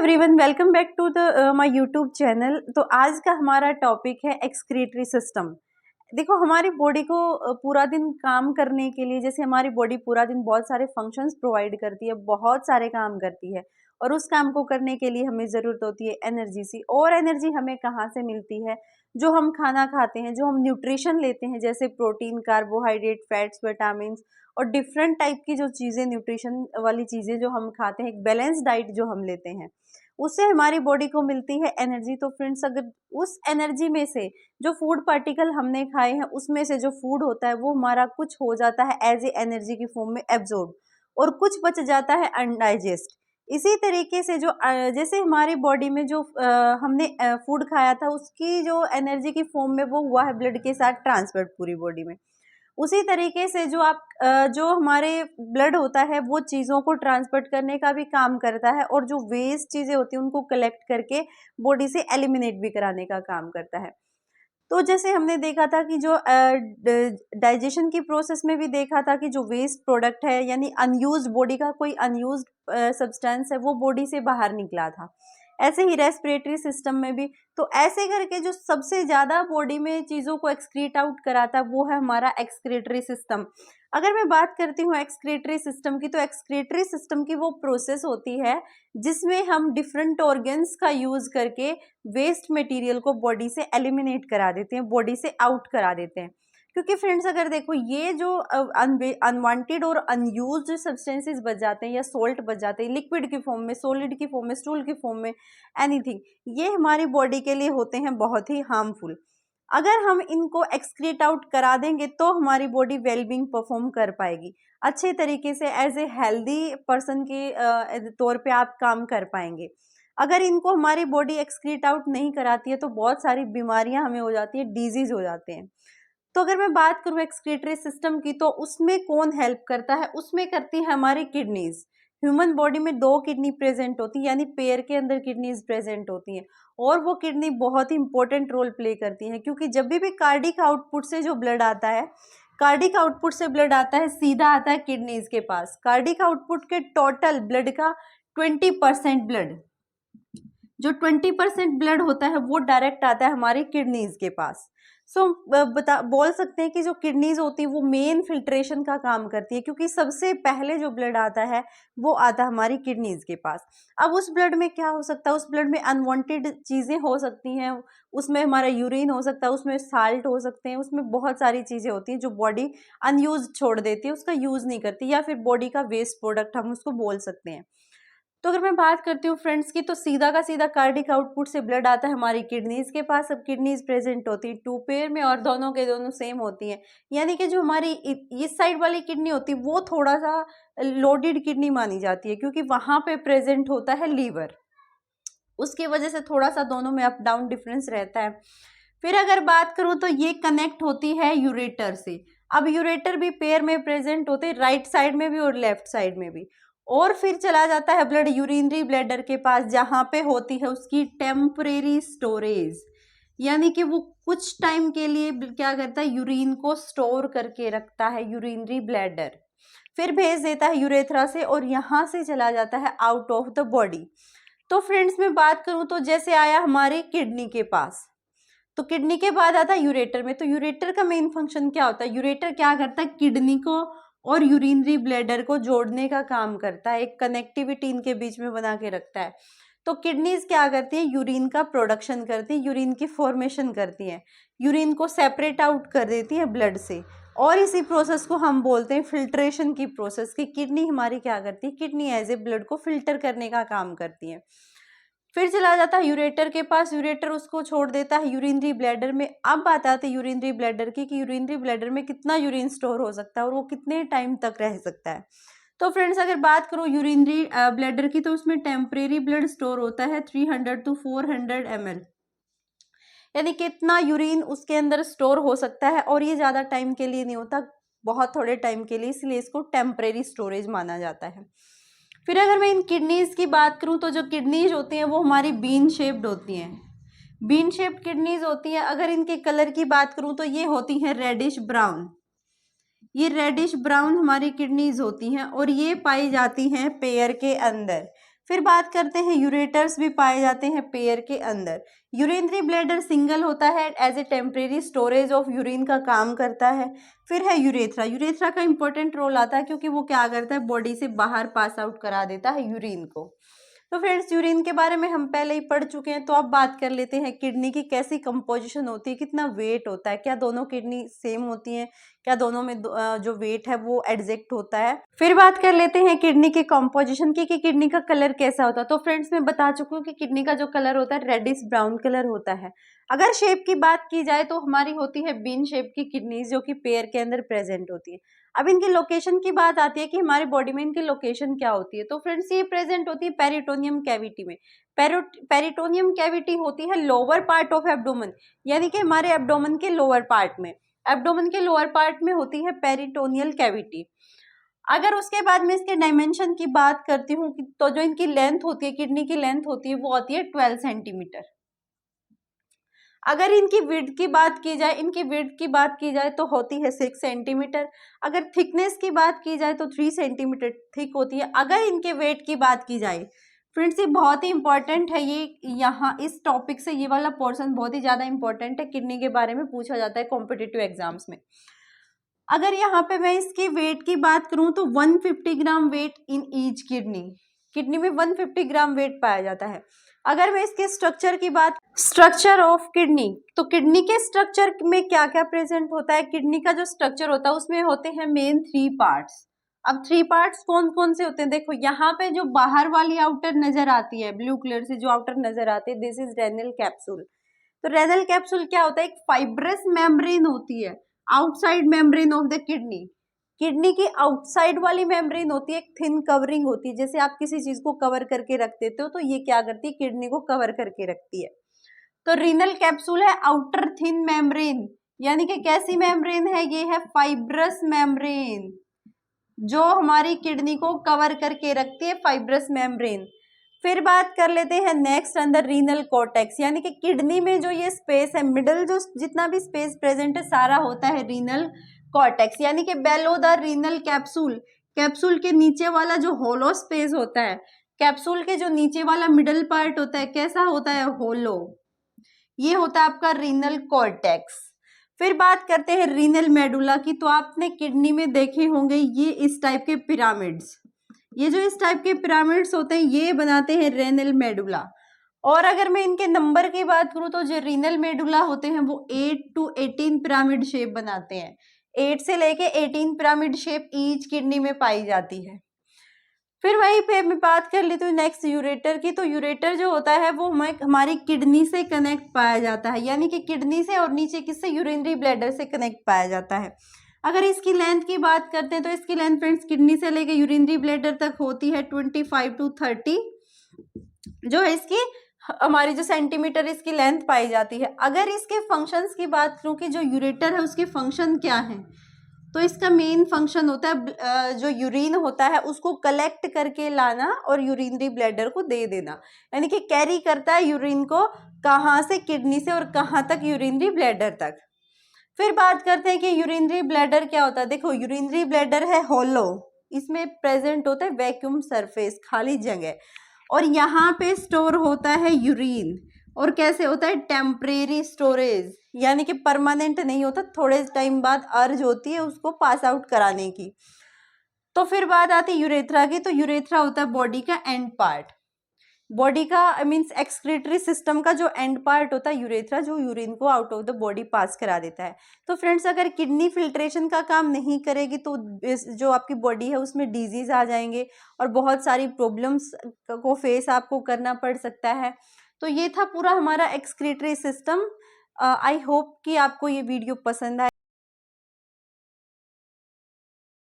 Everyone, welcome back to the my YouTube channel. तो आज का हमारा टॉपिक है एक्सक्रीटरी सिस्टम। देखो, हमारी बॉडी को पूरा दिन काम करने के लिए, जैसे हमारी बॉडी पूरा दिन बहुत सारे फंक्शंस प्रोवाइड करती है, बहुत सारे काम करती है, और उस काम को करने के लिए हमें ज़रूरत होती है एनर्जी सी। और एनर्जी हमें कहाँ से मिलती है? जो हम खाना खाते हैं, जो हम न्यूट्रिशन लेते हैं, जैसे प्रोटीन, कार्बोहाइड्रेट, फैट्स, विटामिन्स और डिफरेंट टाइप की जो चीज़ें, न्यूट्रिशन वाली चीज़ें जो हम खाते हैं, एक बैलेंस डाइट जो हम लेते हैं, उससे हमारी बॉडी को मिलती है एनर्जी। तो फ्रेंड्स, अगर उस एनर्जी में से जो फूड पार्टिकल हमने खाए हैं, उसमें से जो फूड होता है वो हमारा कुछ हो जाता है एज ए एनर्जी की फॉर्म में एब्जॉर्ब, और कुछ बच जाता है अनडाइजेस्ट। इसी तरीके से जो जैसे हमारी बॉडी में जो हमने फूड खाया था, उसकी जो एनर्जी की फॉर्म में वो हुआ है ब्लड के साथ ट्रांसफर पूरी बॉडी में, उसी तरीके से जो हमारे ब्लड होता है वो चीज़ों को ट्रांसपोर्ट करने का भी काम करता है, और जो वेस्ट चीज़ें होती हैं उनको कलेक्ट करके बॉडी से एलिमिनेट भी कराने का काम करता है। तो जैसे हमने देखा था कि जो डाइजेशन की प्रोसेस में भी देखा था कि जो वेस्ट प्रोडक्ट है, यानी अनयूज्ड, बॉडी का कोई अनयूज्ड सब्सटेंस है, वो बॉडी से बाहर निकला था। ऐसे ही रेस्पिरेटरी सिस्टम में भी। तो ऐसे करके जो सबसे ज़्यादा बॉडी में चीज़ों को एक्सक्रीट आउट कराता है वो है हमारा एक्सक्रीटरी सिस्टम। अगर मैं बात करती हूँ एक्सक्रीटरी सिस्टम की, तो एक्सक्रीटरी सिस्टम की वो प्रोसेस होती है जिसमें हम डिफरेंट ऑर्गन्स का यूज़ करके वेस्ट मटेरियल को बॉडी से एलिमिनेट करा देते हैं, बॉडी से आउट करा देते हैं। क्योंकि फ्रेंड्स, अगर देखो, ये जो अनवांटेड और अनयूज्ड सब्सटेंसेस बच जाते हैं, या सोल्ट बच जाते हैं लिक्विड की फॉर्म में, सॉलिड की फॉर्म में, स्टूल की फॉर्म में, एनीथिंग, ये हमारी बॉडी के लिए होते हैं बहुत ही हार्मफुल। अगर हम इनको एक्सक्रीट आउट करा देंगे तो हमारी बॉडी वेलबींग परफॉर्म कर पाएगी अच्छे तरीके से, एज ए हेल्दी पर्सन के तौर पे आप काम कर पाएंगे। अगर इनको हमारी बॉडी एक्सक्रीट आउट नहीं कराती है तो बहुत सारी बीमारियां हमें हो जाती है, डिजीज हो जाते हैं। तो अगर मैं बात करूँ एक्सक्रीटरी सिस्टम की, तो उसमें कौन हेल्प करता है? उसमें करती है हमारी किडनीज। ह्यूमन बॉडी में 2 किडनी प्रेजेंट होती है, यानी पेयर के अंदर किडनीज प्रेजेंट होती हैं, और वो किडनी बहुत ही इंपॉर्टेंट रोल प्ले करती है, क्योंकि जब भी कार्डिक आउटपुट से जो ब्लड आता है, कार्डिक आउटपुट से ब्लड आता है, सीधा आता है किडनीज के पास। कार्डिक आउटपुट के टोटल ब्लड का 20% ब्लड, जो 20% ब्लड होता है वो डायरेक्ट आता है हमारी किडनीज के पास। बोल सकते हैं कि जो किडनीज होती है वो मेन फिल्ट्रेशन का काम करती है, क्योंकि सबसे पहले जो ब्लड आता है वो आता है हमारी किडनीज के पास। अब उस ब्लड में क्या हो सकता है? उस ब्लड में अनवांटेड चीज़ें हो सकती हैं, उसमें हमारा यूरिन हो सकता है, उसमें साल्ट हो सकते हैं, उसमें बहुत सारी चीज़ें होती हैं जो बॉडी अनयूज छोड़ देती है, उसका यूज़ नहीं करती, या फिर बॉडी का वेस्ट प्रोडक्ट हम उसको बोल सकते हैं। तो अगर मैं बात करती हूँ फ्रेंड्स की, तो सीधा का सीधा कार्डिक आउटपुट से ब्लड आता है हमारी किडनीज के पास। अब किडनीज प्रेजेंट होती है 2 पेयर में, और दोनों के दोनों सेम होती हैं, यानी कि जो हमारी इस साइड वाली किडनी होती है वो थोड़ा सा लोडेड किडनी मानी जाती है, क्योंकि वहां पे प्रेजेंट होता है लीवर। उसकी वजह से थोड़ा सा दोनों में अप डाउन डिफरेंस रहता है। फिर अगर बात करूं तो ये कनेक्ट होती है यूरेटर से। अब यूरेटर भी पेयर में प्रेजेंट होते हैं, राइट साइड में भी और लेफ्ट साइड में भी। और फिर चला जाता है ब्लड यूरिनरी ब्लैडर के पास, जहां पे होती है उसकी टेम्परेरी स्टोरेज, यानी कि वो कुछ टाइम के लिए क्या करता है, यूरिन को स्टोर करके रखता है यूरिनरी ब्लैडर। फिर भेज देता है यूरेथ्रा से, और यहाँ से चला जाता है आउट ऑफ द बॉडी। तो फ्रेंड्स, मैं बात करूं तो जैसे आया हमारे किडनी के पास, तो किडनी के बाद आता है यूरेटर में। तो यूरेटर का मेन फंक्शन क्या होता है? यूरेटर क्या करता है? किडनी को और यूरिनरी ब्लैडर को जोड़ने का काम करता है, एक कनेक्टिविटी इनके बीच में बना के रखता है। तो किडनीज क्या करती है? यूरिन का प्रोडक्शन करती है, यूरिन की फॉर्मेशन करती है, यूरिन को सेपरेट आउट कर देती है ब्लड से, और इसी प्रोसेस को हम बोलते हैं फिल्ट्रेशन की प्रोसेस। की किडनी हमारी क्या करती है? किडनी एज ए ब्लड को फिल्टर करने का काम करती है। फिर चला जाता है यूरेटर के पास, यूरेटर उसको छोड़ देता है यूरिनरी ब्लैडर में। अब बात आती है यूरिनरी ब्लैडर की, कि यूरिनरी ब्लैडर में कितना यूरिन स्टोर हो सकता है और वो कितने टाइम तक रह सकता है। तो फ्रेंड्स, अगर बात करूँ यूरिनरी ब्लैडर की, तो उसमें टेम्परेरी ब्लड स्टोर होता है 300 to 400 ml, यानी कितना यूरिन उसके अंदर स्टोर हो सकता है, और ये ज़्यादा टाइम के लिए नहीं होता, बहुत थोड़े टाइम के लिए, इसलिए इसको टेम्परेरी स्टोरेज माना जाता है। फिर अगर मैं इन किडनीज की बात करूं, तो जो किडनीज होती हैं वो हमारी बीन शेप्ड होती हैं, बीन शेप्ड किडनीज होती हैं। अगर इनके कलर की बात करूं तो ये होती हैं रेडिश ब्राउन, ये रेडिश ब्राउन हमारी किडनीज होती हैं, और ये पाई जाती हैं पेयर के अंदर। फिर बात करते हैं यूरेटर्स भी पाए जाते हैं पेयर के अंदर। यूरिनरी ब्लैडर सिंगल होता है, as a temporary storage of urine का काम करता है। फिर है यूरेथ्रा। यूरेथ्रा का इंपॉर्टेंट रोल आता है क्योंकि वो क्या करता है, बॉडी से बाहर पास आउट करा देता है यूरिन को। तो फ्रेंड्स, यूरिन के बारे में हम पहले ही पढ़ चुके हैं, तो अब बात कर लेते हैं किडनी की कैसी कंपोजिशन होती है, कितना वेट होता है, क्या दोनों किडनी सेम होती हैं, क्या दोनों में जो वेट है वो एग्जैक्ट होता है। फिर बात कर लेते हैं किडनी के कंपोजिशन की कि किडनी का कलर कैसा होता है। तो फ्रेंड्स, मैं बता चुकी हूँ कि किडनी का जो कलर होता है रेडिश ब्राउन कलर होता है। अगर शेप की बात की जाए तो हमारी होती है बीन शेप की किडनीज, जो कि पेयर के अंदर प्रेजेंट होती है। अब इनकी लोकेशन की बात आती है कि हमारी बॉडी में इनकी लोकेशन क्या होती है। तो फ्रेंड्स, ये प्रेजेंट होती है पेरिटोनियम कैविटी में। पेरिटोनियम कैविटी होती है लोअर पार्ट ऑफ एब्डोमेन, यानी कि हमारे एब्डोमेन के लोअर पार्ट में। एब्डोमेन के लोअर पार्ट में होती है पेरिटोनियल कैविटी। अगर उसके बाद में इसके डायमेंशन की बात करती हूँ तो जो इनकी लेंथ होती है, किडनी की लेंथ होती है, वो होती है 12 सेंटीमीटर। अगर इनकी विड्थ की बात की जाए, तो होती है 6 सेंटीमीटर। अगर थिकनेस की बात की जाए तो 3 सेंटीमीटर थिक होती है। अगर इनके वेट की बात की जाए, फ्रेंड्स, ये बहुत ही इंपॉर्टेंट है, ये यहाँ इस टॉपिक से ये वाला पोर्शन बहुत ही ज्यादा इंपॉर्टेंट है, किडनी के बारे में पूछा जाता है कॉम्पिटिटिव एग्जाम्स में। अगर यहाँ पे मैं इसके वेट की बात करूं तो 150 gram weight in each kidney में 150 ग्राम वेट पाया जाता है। अगर मैं इसके स्ट्रक्चर की बात, स्ट्रक्चर ऑफ किडनी, तो किडनी के स्ट्रक्चर में क्या क्या प्रेजेंट होता है। किडनी का जो स्ट्रक्चर होता है उसमें होते हैं मेन 3 पार्ट्स। अब 3 पार्ट्स कौन कौन से होते हैं, देखो यहाँ पे जो बाहर वाली आउटर नजर आती है, ब्लू कलर से जो आउटर नजर आती है, दिस इज रेनल कैप्सूल। तो रेनल कैप्सूल क्या होता है, एक फाइब्रस मेम्ब्रेन होती है outside membrane of the kidney. Kidney की आउटसाइड वाली मेम्ब्रेन होती है, एक थिन कवरिंग होती है, जैसे आप किसी चीज को कवर करके रख देते हो, तो ये क्या करती है, किडनी को कवर करके रखती है। तो रीनल कैप्सूल है आउटर थिन मेम्ब्रेन, यानी कि कैसी मेम्ब्रेन है, ये है फाइब्रस मेम्ब्रेन, जो हमारी किडनी को कवर करके रखती है, फाइब्रस मेम्ब्रेन। फिर बात कर लेते हैं नेक्स्ट अंदर रीनल कॉर्टेक्स, यानी कि किडनी में जो ये स्पेस है, मिडल जो जितना भी स्पेस प्रेजेंट है सारा होता है रीनल कॉर्टेक्स, यानी कि बेलो द रीनल कैप्सूल, कैप्सूल के नीचे वाला जो होलो स्पेस होता है, कैप्सूल के जो नीचे वाला मिडल पार्ट होता है, कैसा होता है, होलो, ये होता है आपका रीनल कॉर्टेक्स। फिर बात करते हैं रीनल मेडुला की, तो आपने किडनी में देखे होंगे ये इस टाइप के पिरामिड्स, ये जो इस टाइप के पिरामिड्स होते हैं ये बनाते हैं रेनल मेडुला। और अगर मैं इनके नंबर की बात करूं तो जो रीनल मेडुला होते हैं वो 8 to 18 पिरामिड शेप बनाते हैं, 8 से लेके 18 पिरामिड शेप ईच किडनी में पाई जाती है। फिर वहीं पे मैं बात कर लेती हूँ नेक्स्ट यूरेटर की, तो यूरेटर जो होता है वो हमारी किडनी से कनेक्ट पाया जाता है, यानी कि किडनी से और नीचे किससे, यूरिनरी ब्लैडर से कनेक्ट पाया जाता है। अगर इसकी लेंथ की बात करते हैं तो इसकी लेंथ फ्रेंड्स किडनी से लेके यूरिनरी ब्लैडर तक होती है 25 to 30, जो है इसकी हमारी जो सेंटीमीटर इसकी लेंथ पाई जाती है। अगर इसके फंक्शंस की बात करूँ कि जो यूरेटर है उसके फंक्शन क्या है, तो इसका मेन फंक्शन होता है जो यूरिन होता है उसको कलेक्ट करके लाना और यूरिनरी ब्लैडर को दे देना, यानी कि कैरी करता है यूरिन को कहाँ से, किडनी से, और कहाँ तक, यूरिनरी ब्लैडर तक। फिर बात करते हैं कि यूरिनरी ब्लैडर क्या होता है। देखो, यूरिनरी ब्लैडर है होलो, इसमें प्रेजेंट होता है वैक्यूम सरफेस, खाली जगह, और यहाँ पे स्टोर होता है यूरिन। और कैसे होता है, टेम्परेरी स्टोरेज, यानी कि परमानेंट नहीं होता, थोड़े टाइम बाद अर्ज होती है उसको पास आउट कराने की। तो फिर बात आती है यूरेथ्रा की, तो यूरेथ्रा होता है बॉडी का एंड पार्ट, बॉडी का मीन्स एक्सक्रीटरी सिस्टम का जो एंड पार्ट होता है यूरेथ्रा, जो यूरिन को आउट ऑफ द बॉडी पास करा देता है। तो फ्रेंड्स, अगर किडनी फिल्ट्रेशन का काम नहीं करेगी तो जो आपकी बॉडी है उसमें डिजीज आ जाएंगे और बहुत सारी प्रॉब्लम्स को फेस आपको करना पड़ सकता है। तो ये था पूरा हमारा एक्सक्रीटरी सिस्टम। आई होप कि आपको ये वीडियो पसंद आए।